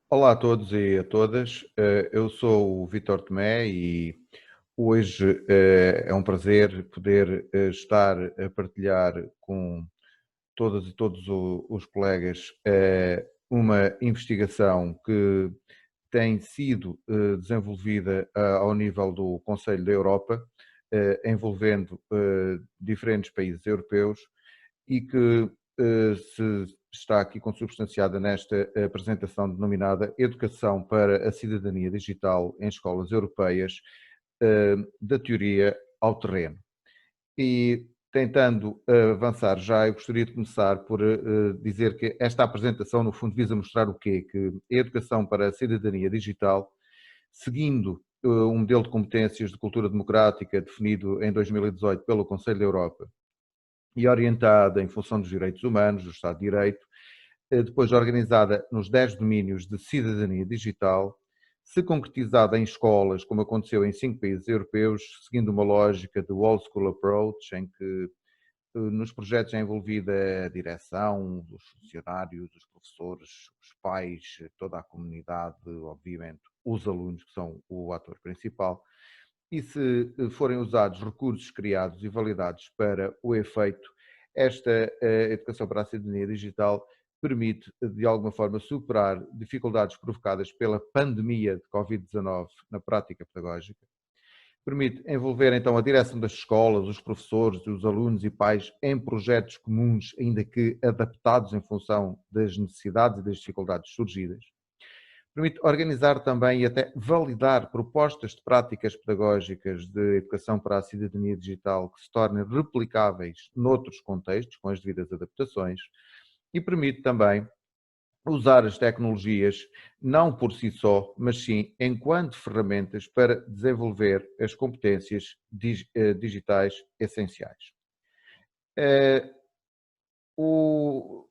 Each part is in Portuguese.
Olá a todos e a todas, eu sou o Vítor Tomé e hoje é um prazer poder estar a partilhar com todas e todos os colegas uma investigação que tem sido desenvolvida ao nível do Conselho da Europa, envolvendo diferentes países europeus e que se está aqui consubstanciada nesta apresentação denominada Educação para a Cidadania Digital em Escolas Europeias, da teoria ao terreno. E tentando avançar já, eu gostaria de começar por dizer que esta apresentação, no fundo, visa mostrar o quê? Que a educação para a cidadania digital, seguindo um modelo de competências de cultura democrática definido em 2018 pelo Conselho da Europa, e orientada em função dos direitos humanos, do Estado de Direito, depois organizada nos 10 domínios de cidadania digital, se concretizada em escolas, como aconteceu em 5 países europeus, seguindo uma lógica de old school approach, em que nos projetos é envolvida a direção, os funcionários, os professores, os pais, toda a comunidade, obviamente, os alunos, que são o ator principal, e se forem usados recursos criados e validados para o efeito, esta educação para a cidadania digital permite, de alguma forma, superar dificuldades provocadas pela pandemia de Covid-19 na prática pedagógica, permite envolver então a direção das escolas, os professores, os alunos e pais em projetos comuns, ainda que adaptados em função das necessidades e das dificuldades surgidas. Permite organizar também e até validar propostas de práticas pedagógicas de educação para a cidadania digital que se tornem replicáveis noutros contextos, com as devidas adaptações, e permite também usar as tecnologias não por si só, mas sim enquanto ferramentas para desenvolver as competências digitais essenciais. O,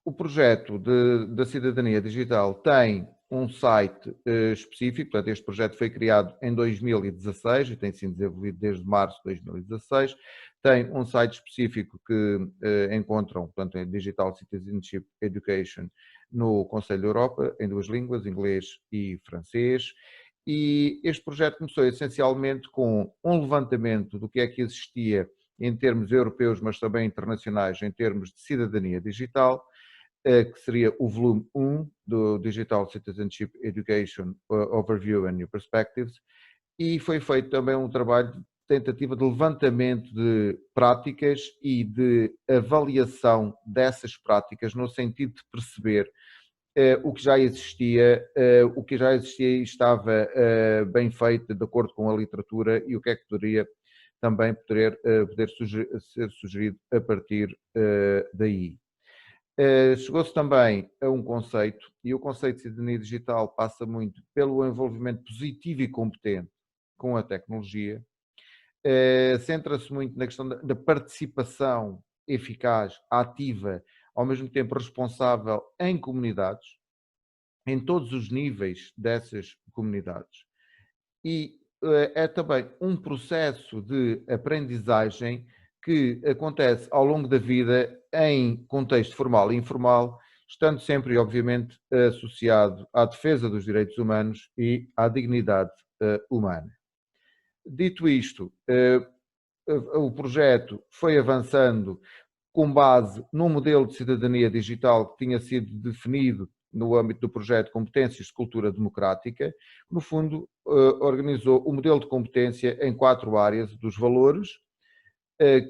O projeto da cidadania digital tem um site específico, portanto este projeto foi criado em 2016 e tem sido desenvolvido desde março de 2016, tem um site específico que encontram, portanto, em Digital Citizenship Education no Conselho da Europa, em duas línguas, inglês e francês, e este projeto começou essencialmente com um levantamento do que é que existia em termos europeus, mas também internacionais, em termos de cidadania digital, que seria o volume 1 do Digital Citizenship Education Overview and New Perspectives, e foi feito também um trabalho de tentativa de levantamento de práticas e de avaliação dessas práticas no sentido de perceber o que já existia, e estava bem feito de acordo com a literatura e o que é que poderia também poder ser sugerido a partir daí. Chegou-se também a um conceito, e o conceito de cidadania digital passa muito pelo envolvimento positivo e competente com a tecnologia, centra-se muito na questão da participação eficaz, ativa, ao mesmo tempo responsável em comunidades, em todos os níveis dessas comunidades. E é também um processo de aprendizagem que acontece ao longo da vida em contexto formal e informal, estando sempre, obviamente, associado à defesa dos direitos humanos e à dignidade humana. Dito isto, o projeto foi avançando com base num modelo de cidadania digital que tinha sido definido no âmbito do projeto Competências de Cultura Democrática, que no fundo organizou o modelo de competência em 4 áreas dos valores,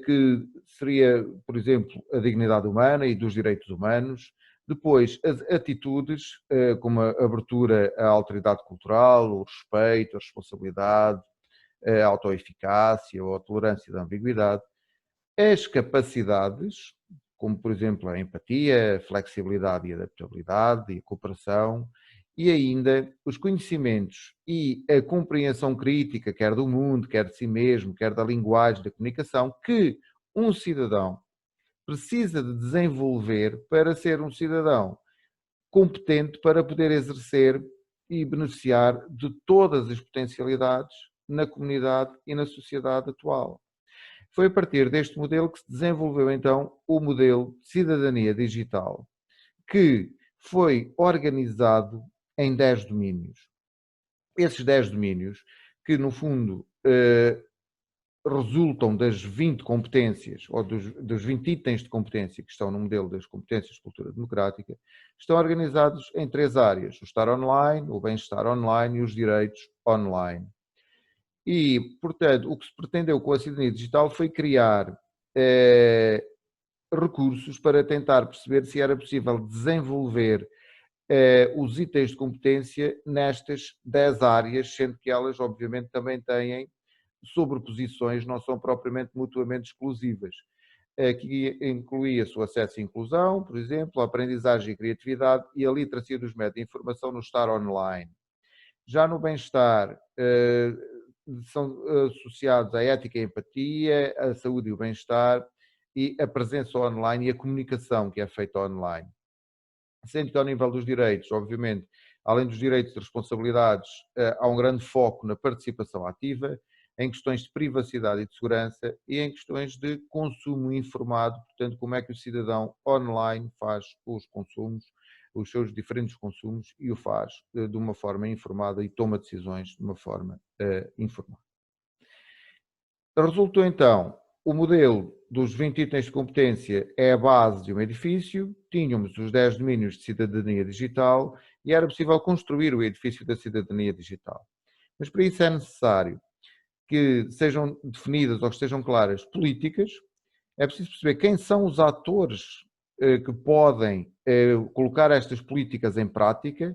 que seria, por exemplo, a dignidade humana e dos direitos humanos, depois as atitudes, como a abertura à alteridade cultural, o respeito, a responsabilidade, a autoeficácia ou a tolerância da ambiguidade, as capacidades, como por exemplo a empatia, a flexibilidade e adaptabilidade e a cooperação, e ainda os conhecimentos e a compreensão crítica, quer do mundo, quer de si mesmo, quer da linguagem, da comunicação, que um cidadão precisa de desenvolver para ser um cidadão competente para poder exercer e beneficiar de todas as potencialidades na comunidade e na sociedade atual. Foi a partir deste modelo que se desenvolveu então o modelo de cidadania digital, que foi organizado em 10 domínios. Esses 10 domínios, que no fundo resultam das 20 competências, ou dos 20 itens de competência que estão no modelo das competências de cultura democrática, estão organizados em 3 áreas: o estar online, o bem-estar online e os direitos online. E, portanto, o que se pretendeu com a cidadania digital foi criar recursos para tentar perceber se era possível desenvolver os itens de competência nestas 10 áreas, sendo que elas, obviamente, também têm sobreposições, não são propriamente mutuamente exclusivas, que incluía-se o acesso e inclusão, por exemplo, a aprendizagem e criatividade e a literacia dos métodos de informação no estar online. Já no bem-estar, são associados à ética e empatia, a saúde e o bem-estar e a presença online e a comunicação que é feita online. Sendo que ao nível dos direitos, obviamente, além dos direitos e responsabilidades, há um grande foco na participação ativa, em questões de privacidade e de segurança e em questões de consumo informado, portanto, como é que o cidadão online faz os consumos, os seus diferentes consumos e o faz de uma forma informada e toma decisões de uma forma informada. Resultou então, o modelo dos 20 itens de competência é a base de um edifício, tínhamos os 10 domínios de cidadania digital e era possível construir o edifício da cidadania digital. Mas para isso é necessário que sejam definidas ou que estejam claras políticas, é preciso perceber quem são os atores que podem colocar estas políticas em prática,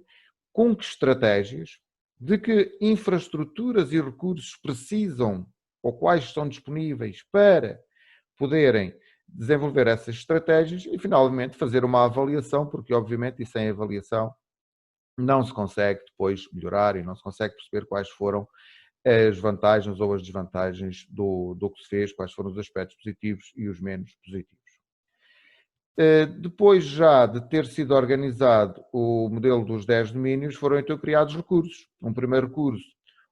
com que estratégias, de que infraestruturas e recursos precisam ou quais estão disponíveis para poderem desenvolver essas estratégias e, finalmente, fazer uma avaliação, porque, obviamente, e sem avaliação não se consegue depois melhorar e não se consegue perceber quais foram as vantagens ou as desvantagens do que se fez, quais foram os aspectos positivos e os menos positivos. Depois já de ter sido organizado o modelo dos 10 domínios, foram então criados recursos. Um primeiro recurso,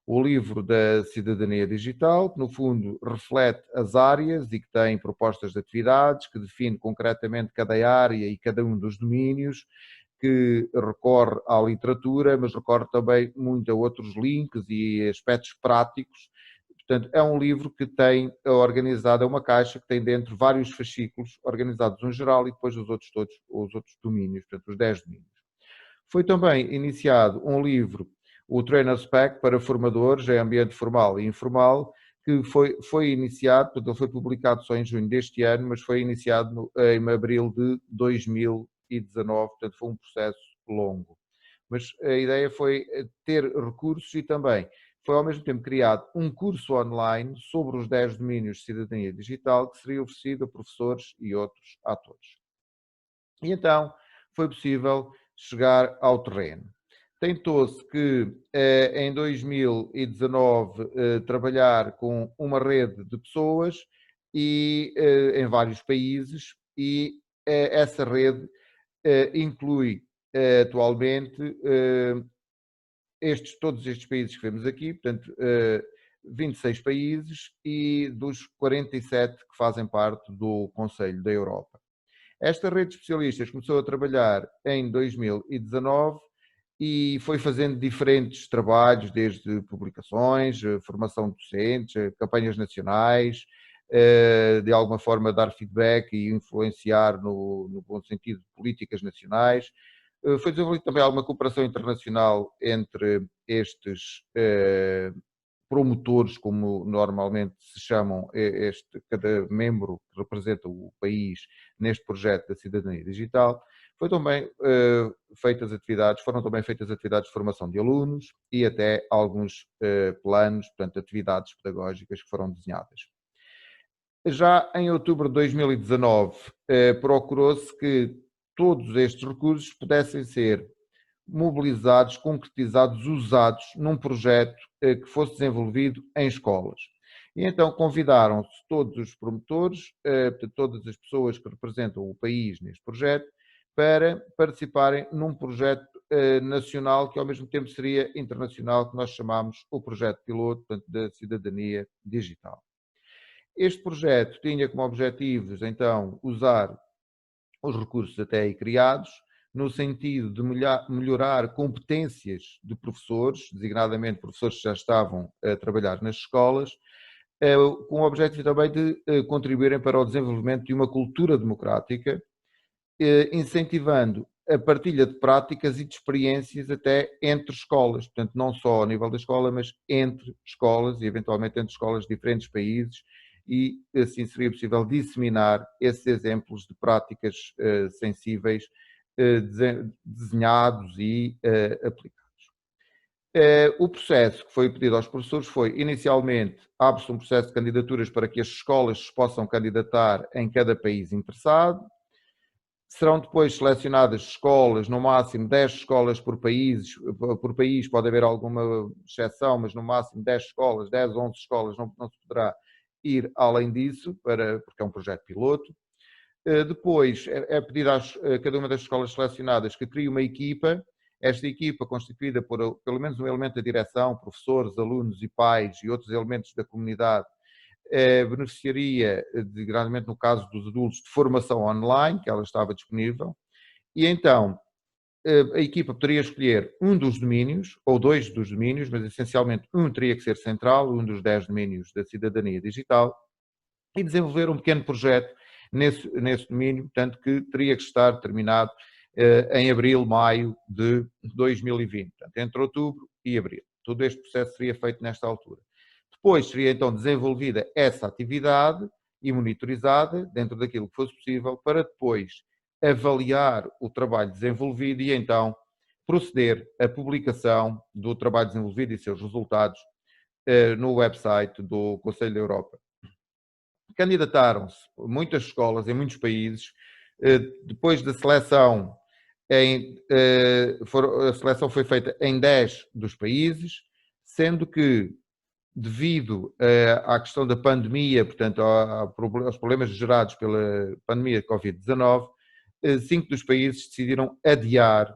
o livro da cidadania digital, que no fundo reflete as áreas e que tem propostas de atividades, que define concretamente cada área e cada um dos domínios, que recorre à literatura, mas recorre também muito a outros links e aspectos práticos. Portanto, é um livro que tem organizado, é uma caixa que tem dentro vários fascículos organizados no geral e depois os outros todos, os outros domínios, portanto, os 10 domínios. Foi também iniciado um livro, o Trainer's Pack, para formadores em ambiente formal e informal, que foi iniciado, portanto, ele foi publicado só em junho deste ano, mas foi iniciado em abril de 2019, portanto, foi um processo longo. Mas a ideia foi ter recursos e também foi ao mesmo tempo criado um curso online sobre os 10 domínios de cidadania digital que seria oferecido a professores e outros atores. E então foi possível chegar ao terreno. Tentou-se que em 2019 trabalhar com uma rede de pessoas e, em vários países e essa rede inclui atualmente todos estes países que vemos aqui, portanto, 26 países e dos 47 que fazem parte do Conselho da Europa. Esta rede de especialistas começou a trabalhar em 2019 e foi fazendo diferentes trabalhos, desde publicações, formação de docentes, campanhas nacionais, de alguma forma dar feedback e influenciar no bom sentido de políticas nacionais. Foi desenvolvida também alguma cooperação internacional entre estes promotores, como normalmente se chamam, cada membro que representa o país neste projeto da cidadania digital. Foram também feitas atividades de formação de alunos e até alguns planos, portanto, atividades pedagógicas que foram desenhadas. Já em outubro de 2019, procurou-se que todos estes recursos pudessem ser mobilizados, concretizados, usados num projeto que fosse desenvolvido em escolas. E então convidaram-se todos os promotores, todas as pessoas que representam o país neste projeto, para participarem num projeto nacional que ao mesmo tempo seria internacional, que nós chamamos o projeto piloto, portanto, da cidadania digital. Este projeto tinha como objetivos, então, usar os recursos até aí criados, no sentido de melhorar competências de professores, designadamente professores que já estavam a trabalhar nas escolas, com o objetivo também de contribuírem para o desenvolvimento de uma cultura democrática, incentivando a partilha de práticas e de experiências até entre escolas, portanto não só a nível da escola, mas entre escolas e eventualmente entre escolas de diferentes países, e assim seria possível disseminar esses exemplos de práticas sensíveis desenhados e aplicados. O processo que foi pedido aos professores foi, inicialmente, abre-se um processo de candidaturas para que as escolas se possam candidatar em cada país interessado. Serão depois selecionadas escolas, no máximo 10 escolas por país, pode haver alguma exceção, mas no máximo 10 escolas, 10, 11 escolas, não se poderá ir além disso, porque é um projeto piloto. Depois é pedido a cada uma das escolas selecionadas que crie uma equipa, esta equipa constituída por pelo menos um elemento da direção, professores, alunos e pais e outros elementos da comunidade, beneficiaria, grandemente no caso dos adultos, de formação online, que ela estava disponível, e então a equipa poderia escolher um dos domínios, ou dois dos domínios, mas essencialmente um teria que ser central, um dos 10 domínios da cidadania digital, e desenvolver um pequeno projeto nesse domínio, portanto que teria que estar terminado em abril, maio de 2020, portanto, entre outubro e abril. Todo este processo seria feito nesta altura. Depois seria então desenvolvida essa atividade e monitorizada dentro daquilo que fosse possível para depois avaliar o trabalho desenvolvido e então proceder à publicação do trabalho desenvolvido e seus resultados no website do Conselho da Europa. Candidataram-se muitas escolas em muitos países. Depois da seleção, a seleção foi feita em 10 dos países, sendo que, devido à questão da pandemia, portanto, aos problemas gerados pela pandemia de Covid-19, 5 dos países decidiram adiar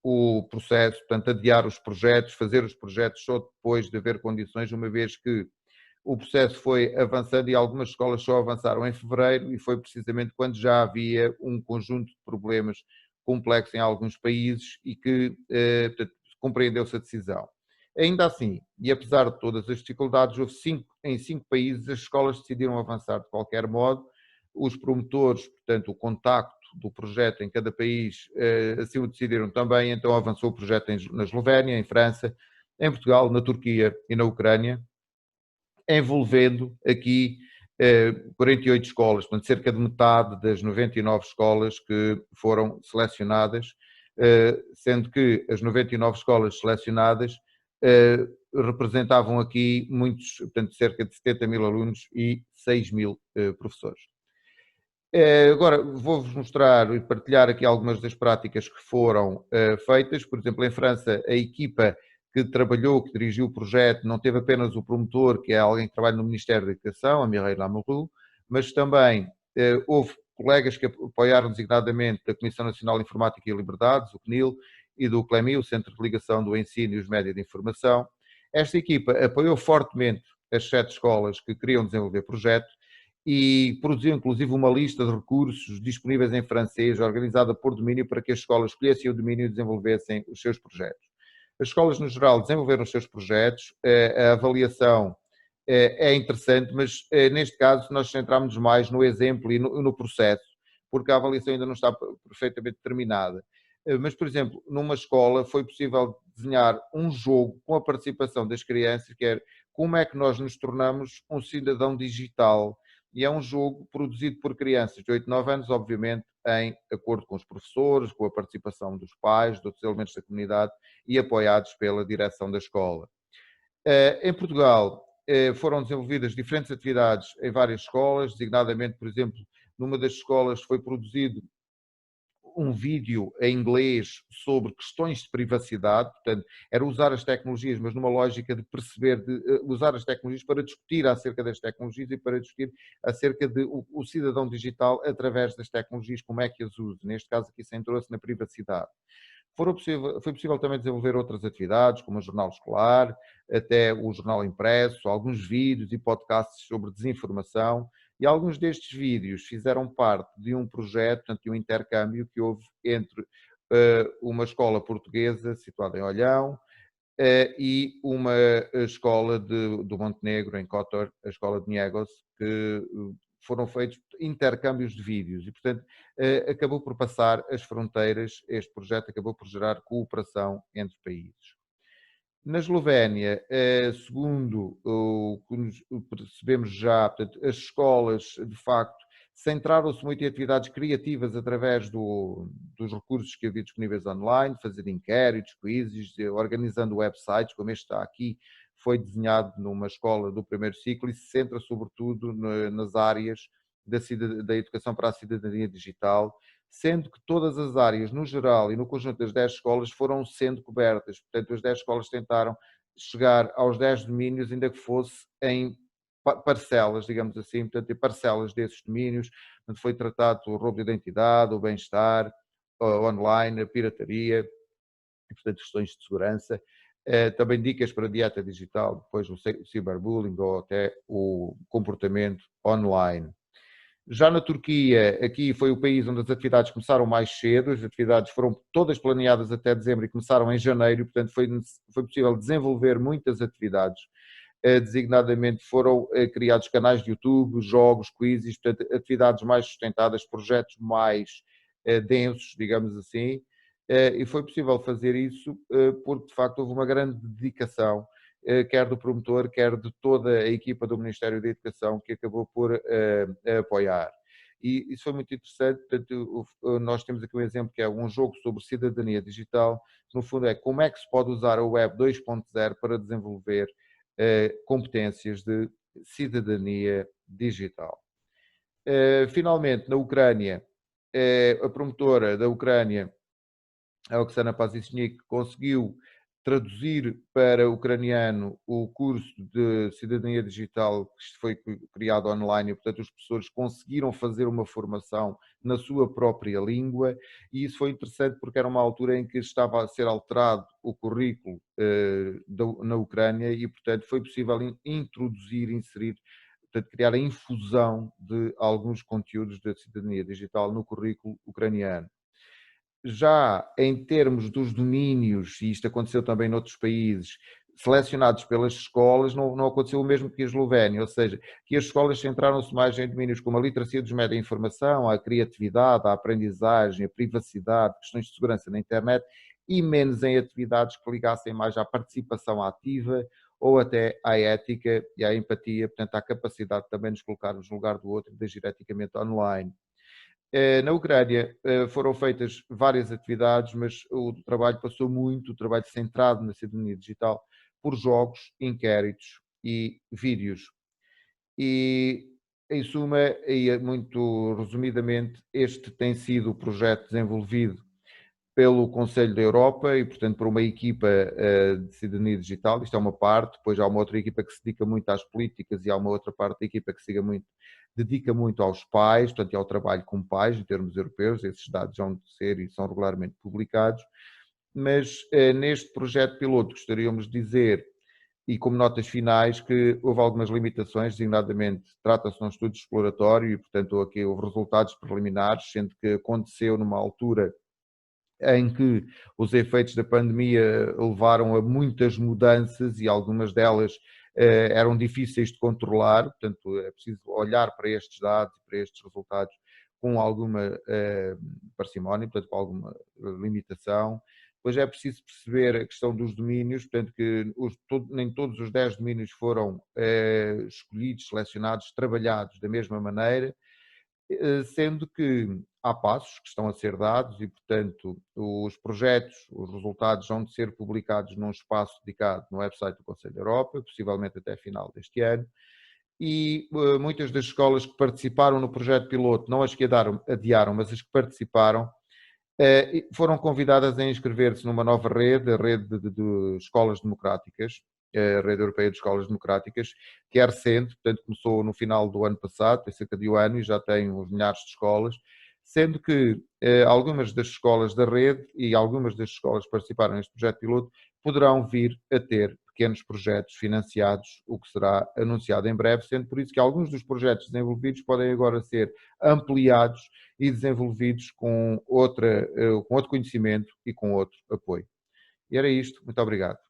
o processo, portanto, adiar os projetos, fazer os projetos só depois de haver condições, uma vez que o processo foi avançando e algumas escolas só avançaram em fevereiro e foi precisamente quando já havia um conjunto de problemas complexos em alguns países e que, portanto, compreendeu-se a decisão. Ainda assim, e apesar de todas as dificuldades, em 5 países as escolas decidiram avançar de qualquer modo. Os promotores, portanto, o contacto do projeto em cada país, assim o decidiram também, então avançou o projeto na Eslovénia, em França, em Portugal, na Turquia e na Ucrânia, envolvendo aqui 48 escolas, portanto, cerca de metade das 99 escolas que foram selecionadas, sendo que as 99 escolas selecionadas representavam aqui portanto, cerca de 70 mil alunos e 6 mil professores. Agora vou-vos mostrar e partilhar aqui algumas das práticas que foram feitas. Por exemplo, em França, a equipa que trabalhou, que dirigiu o projeto, não teve apenas o promotor, que é alguém que trabalha no Ministério da Educação, a Mireille Lamoureux, mas também houve colegas que apoiaram designadamente da Comissão Nacional de Informática e Liberdades, o CNIL, e do CLEMI, o Centro de Ligação do Ensino e os Médios de Informação. Esta equipa apoiou fortemente as 7 escolas que queriam desenvolver projeto e produziu inclusive uma lista de recursos disponíveis em francês, organizada por domínio, para que as escolas escolhessem o domínio e desenvolvessem os seus projetos. As escolas, no geral, desenvolveram os seus projetos, a avaliação é interessante, mas neste caso nós centramos mais no exemplo e no processo, porque a avaliação ainda não está perfeitamente terminada. Mas, por exemplo, numa escola foi possível desenhar um jogo com a participação das crianças, que é como é que nós nos tornamos um cidadão digital. E é um jogo produzido por crianças de 8, 9 anos, obviamente, em acordo com os professores, com a participação dos pais, de outros elementos da comunidade e apoiados pela direção da escola. Em Portugal, foram desenvolvidas diferentes atividades em várias escolas, designadamente, por exemplo, numa das escolas foi produzido um vídeo em inglês sobre questões de privacidade, portanto, era usar as tecnologias, mas numa lógica de perceber, de usar as tecnologias para discutir acerca das tecnologias e para discutir acerca de o cidadão digital através das tecnologias, como é que as usa. Neste caso aqui centrou-se na privacidade. Foi possível também desenvolver outras atividades, como o jornal escolar, até o jornal impresso, alguns vídeos e podcasts sobre desinformação, e alguns destes vídeos fizeram parte de um projeto, portanto, de um intercâmbio que houve entre uma escola portuguesa situada em Olhão, e uma escola do Montenegro, em Kotor, a escola de Niegos, que foram feitos intercâmbios de vídeos e, portanto, acabou por passar as fronteiras, este projeto acabou por gerar cooperação entre países. Na Eslovénia, segundo o que percebemos já, portanto, as escolas, de facto, centraram-se muito em atividades criativas através dos recursos que havia disponíveis online, fazer inquéritos, quizzes, organizando websites, como este está aqui, foi desenhado numa escola do primeiro ciclo e se centra sobretudo nas áreas da educação para a cidadania digital, sendo que todas as áreas, no geral e no conjunto das 10 escolas, foram sendo cobertas. Portanto, as 10 escolas tentaram chegar aos 10 domínios, ainda que fosse em parcelas, digamos assim, portanto, em parcelas desses domínios, onde foi tratado o roubo de identidade, o bem-estar online, a pirataria, e, portanto, questões de segurança. Também dicas para a dieta digital, depois o cyberbullying ou até o comportamento online. Já na Turquia, aqui foi o país onde as atividades começaram mais cedo, as atividades foram todas planeadas até dezembro e começaram em janeiro, portanto foi possível desenvolver muitas atividades. Designadamente foram criados canais de YouTube, jogos, quizzes, portanto atividades mais sustentadas, projetos mais densos, digamos assim, e foi possível fazer isso porque de facto houve uma grande dedicação, quer do promotor, quer de toda a equipa do Ministério da Educação, que acabou por apoiar. E isso foi muito interessante, portanto, nós temos aqui um exemplo que é um jogo sobre cidadania digital, no fundo é como é que se pode usar a Web 2.0 para desenvolver competências de cidadania digital. Finalmente, na Ucrânia, a promotora da Ucrânia, a Oksana Pazisnik, conseguiu traduzir para ucraniano o curso de cidadania digital que foi criado online e, portanto, os professores conseguiram fazer uma formação na sua própria língua e isso foi interessante porque era uma altura em que estava a ser alterado o currículo na Ucrânia e, portanto, foi possível introduzir, inserir, portanto, criar a infusão de alguns conteúdos da cidadania digital no currículo ucraniano. Já em termos dos domínios, e isto aconteceu também noutros países, selecionados pelas escolas, não aconteceu o mesmo que a Eslovénia, ou seja, que as escolas centraram-se mais em domínios como a literacia dos meios de informação, a criatividade, a aprendizagem, a privacidade, questões de segurança na internet, e menos em atividades que ligassem mais à participação ativa ou até à ética e à empatia, portanto à capacidade de também nos colocarmos no lugar do outro e de agir eticamente online. Na Ucrânia foram feitas várias atividades, mas o trabalho passou muito, o trabalho centrado na cidadania digital, por jogos, inquéritos e vídeos. E, em suma, e muito resumidamente, este tem sido o projeto desenvolvido pelo Conselho da Europa e, portanto, por uma equipa de cidadania digital. Isto é uma parte, depois há uma outra equipa que se dedica muito às políticas e há uma outra parte da equipa que se dedica muito aos pais, portanto, ao trabalho com pais, em termos europeus. Esses dados vão ser e são regularmente publicados. Mas neste projeto piloto gostaríamos de dizer, e como notas finais, que houve algumas limitações, designadamente trata-se de um estudo exploratório e, portanto, aqui houve resultados preliminares, sendo que aconteceu numa altura em que os efeitos da pandemia levaram a muitas mudanças e algumas delas eram difíceis de controlar, portanto é preciso olhar para estes dados e para estes resultados com alguma parcimónia, portanto com alguma limitação. Depois é preciso perceber a questão dos domínios, portanto que nem todos os 10 domínios foram escolhidos, selecionados, trabalhados da mesma maneira, sendo que há passos que estão a ser dados e, portanto, os projetos, os resultados vão de ser publicados num espaço dedicado no website do Conselho da Europa, possivelmente até final deste ano, e muitas das escolas que participaram no projeto piloto, não as que adiaram, mas as que participaram, foram convidadas a inscrever-se numa nova rede, a rede de escolas democráticas, a Rede Europeia de Escolas Democráticas, que é recente, portanto começou no final do ano passado, tem cerca de um ano e já tem uns milhares de escolas, sendo que algumas das escolas da rede e algumas das escolas que participaram neste projeto piloto poderão vir a ter pequenos projetos financiados, o que será anunciado em breve, sendo por isso que alguns dos projetos desenvolvidos podem agora ser ampliados e desenvolvidos com outro conhecimento e com outro apoio. E era isto. Muito obrigado.